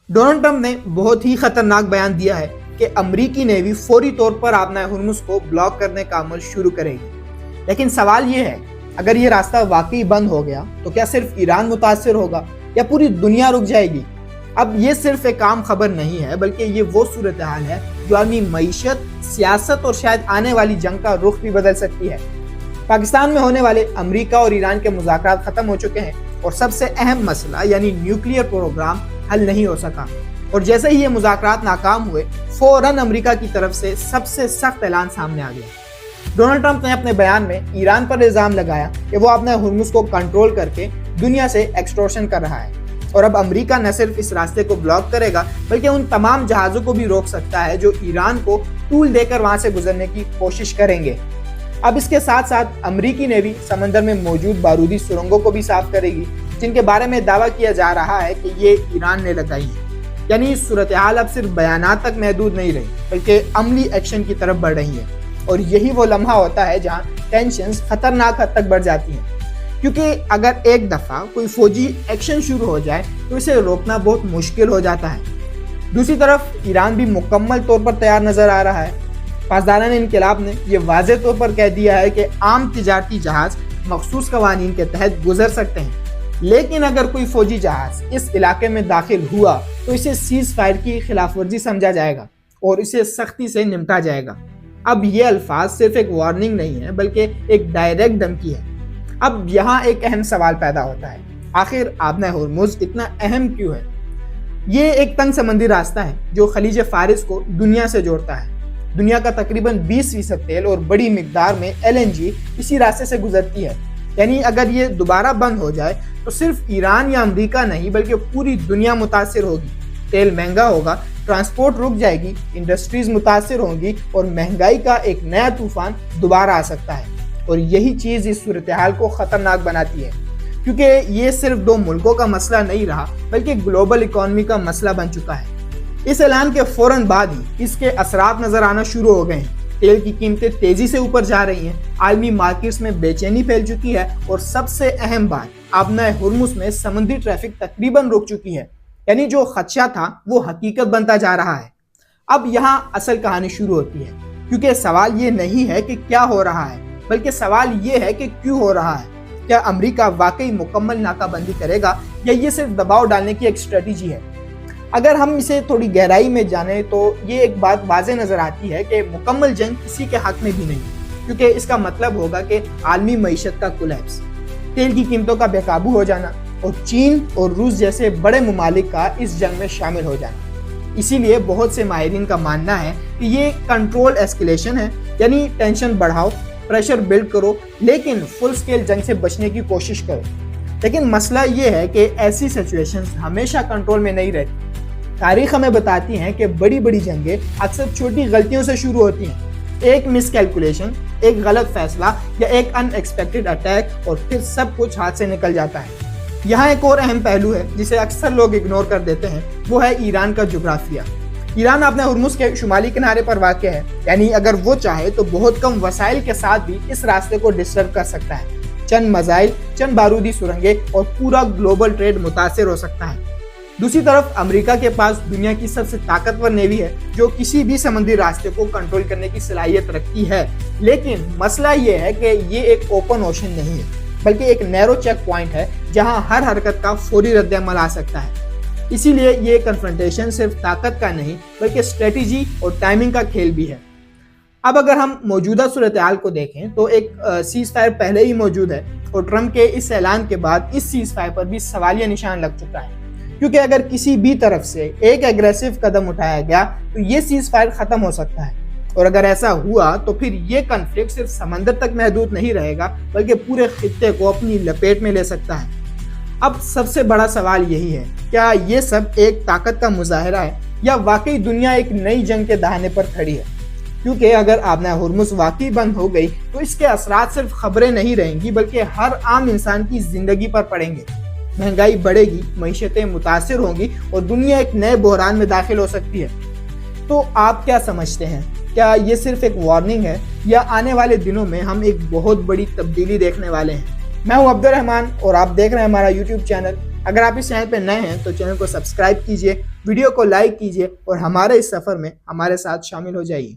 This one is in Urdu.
ڈونلڈ ٹرمپ نے بہت ہی خطرناک بیان دیا ہے کہ امریکی نیوی فوری طور پر آبنائے ہرمز کو بلاک کرنے کا عمل شروع کرے گی۔ لیکن سوال یہ ہے، اگر یہ راستہ واقعی بند ہو گیا تو کیا صرف ایران متاثر ہوگا یا پوری دنیا رک جائے گی؟ اب یہ صرف ایک عام خبر نہیں ہے، بلکہ یہ وہ صورتحال ہے جو عالمی معیشت، سیاست اور شاید آنے والی جنگ کا رخ بھی بدل سکتی ہے۔ پاکستان میں ہونے والے امریکہ اور ایران کے مذاکرات ختم ہو چکے ہیں اور سب سے اہم مسئلہ یعنی نیوکلیئر پروگرام حل نہیں ہو سکا، اور جیسے ہی یہ مذاکرات ناکام ہوئے فوراً امریکہ کی طرف سے سب سے سخت اعلان سامنے آ گیا۔ ڈونلڈ ٹرمپ نے اپنے بیان میں ایران پر الزام لگایا کہ وہ اپنے ہرمز کو کنٹرول کر کے دنیا سے ایکسٹورشن کر رہا ہے، اور اب امریکہ نہ صرف اس راستے کو بلاک کرے گا بلکہ ان تمام جہازوں کو بھی روک سکتا ہے جو ایران کو ٹول دے کر وہاں سے گزرنے کی کوشش کریں گے۔ اب اس کے ساتھ ساتھ امریکی نیوی سمندر میں موجود بارودی سرنگوں کو بھی صاف کرے گی، جن کے بارے میں دعویٰ کیا جا رہا ہے کہ یہ ایران نے لگائی ہے۔ یعنی صورتحال اب صرف بیانات تک محدود نہیں رہی بلکہ عملی ایکشن کی طرف بڑھ رہی ہے، اور یہی وہ لمحہ ہوتا ہے جہاں ٹینشنز خطرناک حد تک بڑھ جاتی ہیں، کیونکہ اگر ایک دفعہ کوئی فوجی ایکشن شروع ہو جائے تو اسے روکنا بہت مشکل ہو جاتا ہے۔ دوسری طرف ایران بھی مکمل طور پر تیار نظر آ رہا ہے۔ پاسداران انقلاب نے یہ واضح طور پر کہہ دیا ہے کہ عام تجارتی جہاز مخصوص قوانین کے تحت گزر سکتے ہیں، لیکن اگر کوئی فوجی جہاز اس علاقے میں داخل ہوا تو اسے سیز فائر کی خلاف ورزی سمجھا جائے گا اور اسے سختی سے نمٹا جائے گا۔ اب یہ الفاظ صرف ایک وارننگ نہیں ہے بلکہ ایک ڈائریکٹ دھمکی ہے۔ اب یہاں ایک اہم سوال پیدا ہوتا ہے، آخر آبنائے ہرمز اتنا اہم کیوں ہے؟ یہ ایک تنگ سمندری راستہ ہے جو خلیج فارس کو دنیا سے جوڑتا ہے۔ دنیا کا تقریباً 20% تیل اور بڑی مقدار میں LNG اسی راستے سے گزرتی ہے۔ یعنی اگر یہ دوبارہ بند ہو جائے تو صرف ایران یا امریکہ نہیں بلکہ پوری دنیا متاثر ہوگی۔ تیل مہنگا ہوگا، ٹرانسپورٹ رک جائے گی، انڈسٹریز متاثر ہوں گی اور مہنگائی کا ایک نیا طوفان دوبارہ آ سکتا ہے۔ اور یہی چیز اس صورتحال کو خطرناک بناتی ہے، کیونکہ یہ صرف دو ملکوں کا مسئلہ نہیں رہا بلکہ گلوبل اکانومی کا مسئلہ بن چکا ہے۔ اس اعلان کے فوراً بعد ہی اس کے اثرات نظر آنا شروع ہو گئے ہیں۔ تیل کی قیمتیں تیزی سے اوپر جا رہی ہیں، عالمی مارکیٹس میں بے چینی پھیل چکی ہے، اور سب سے اہم بات، آبنائے ہرمز میں سمندری ٹریفک تقریباً رک چکی ہے۔ یعنی جو خدشہ تھا وہ حقیقت بنتا جا رہا ہے۔ اب یہاں اصل کہانی شروع ہوتی ہے، کیونکہ سوال یہ نہیں ہے کہ کیا ہو رہا ہے بلکہ سوال یہ ہے کہ کیوں ہو رہا ہے۔ کیا امریکہ واقعی مکمل ناکہ بندی کرے گا یا یہ صرف دباؤ ڈالنے کی ایک اسٹریٹجی ہے؟ اگر ہم اسے تھوڑی گہرائی میں جانیں تو یہ ایک بات واضح نظر آتی ہے کہ مکمل جنگ کسی کے حق میں بھی نہیں، کیونکہ اس کا مطلب ہوگا کہ عالمی معیشت کا کولیپس، تیل کی قیمتوں کا بے قابو ہو جانا اور چین اور روس جیسے بڑے ممالک کا اس جنگ میں شامل ہو جانا۔ اسی لیے بہت سے ماہرین کا ماننا ہے کہ یہ کنٹرول ایسکیلیشن ہے، یعنی ٹینشن بڑھاؤ، پریشر بلڈ کرو، لیکن فل سکیل جنگ سے بچنے کی کوشش کرو۔ لیکن مسئلہ یہ ہے کہ ایسی سچویشنز ہمیشہ کنٹرول میں نہیں رہتی۔ تاریخ ہمیں بتاتی ہیں کہ بڑی بڑی جنگیں اکثر چھوٹی غلطیوں سے شروع ہوتی ہیں، ایک مس کیلکولیشن، ایک غلط فیصلہ یا ایک ان ایکسپیکٹڈ اٹیک، اور پھر سب کچھ ہاتھ سے نکل جاتا ہے۔ یہاں ایک اور اہم پہلو ہے جسے اکثر لوگ اگنور کر دیتے ہیں، وہ ہے ایران کا جغرافیہ۔ ایران اپنے ہرمز کے شمالی کنارے پر واقع ہے، یعنی اگر وہ چاہے تو بہت کم وسائل کے ساتھ بھی اس راستے کو ڈسٹرب کر سکتا ہے۔ چند میزائل، چند بارودی سرنگیں اور پورا گلوبل ٹریڈ متاثر ہو سکتا ہے۔ دوسری طرف امریکہ کے پاس دنیا کی سب سے طاقتور نیوی ہے جو کسی بھی سمندری راستے کو کنٹرول کرنے کی صلاحیت رکھتی ہے، لیکن مسئلہ یہ ہے کہ یہ ایک اوپن اوشن نہیں ہے بلکہ ایک نیرو چیک پوائنٹ ہے جہاں ہر حرکت کا فوری رد عمل آ سکتا ہے۔ اسی لیے یہ کنفرنٹیشن صرف طاقت کا نہیں بلکہ اسٹریٹجی اور ٹائمنگ کا کھیل بھی ہے۔ اب اگر ہم موجودہ صورتحال کو دیکھیں تو ایک سیز فائر پہلے ہی موجود ہے، اور ٹرمپ کے اس اعلان کے بعد اس سیز فائر پر بھی سوالیہ نشان لگ چکا ہے، کیونکہ اگر کسی بھی طرف سے ایک ایگریسو قدم اٹھایا گیا تو یہ سیز فائر ختم ہو سکتا ہے، اور اگر ایسا ہوا تو پھر یہ کنفلکٹ صرف سمندر تک محدود نہیں رہے گا بلکہ پورے خطے کو اپنی لپیٹ میں لے سکتا ہے۔ اب سب سے بڑا سوال یہی ہے، کیا یہ سب ایک طاقت کا مظاہرہ ہے یا واقعی دنیا ایک نئی جنگ کے دہانے پر کھڑی ہے؟ کیونکہ اگر آبنائے ہرمز واقعی بند ہو گئی تو اس کے اثرات صرف خبریں نہیں رہیں گی بلکہ ہر عام انسان کی زندگی پر پڑیں گے۔ مہنگائی بڑھے گی، معیشتیں متاثر ہوں گی اور دنیا ایک نئے بحران میں داخل ہو سکتی ہے۔ تو آپ کیا سمجھتے ہیں؟ کیا یہ صرف ایک وارننگ ہے یا آنے والے دنوں میں ہم ایک بہت بڑی تبدیلی دیکھنے والے ہیں؟ میں ہوں عبد الرحمان اور آپ دیکھ رہے ہیں ہمارا YouTube چینل اگر آپ اس چینل پہ نئے ہیں تو چینل کو سبسکرائب کیجئے، ویڈیو کو لائک کیجئے اور ہمارے اس سفر میں ہمارے ساتھ شامل ہو جائیے۔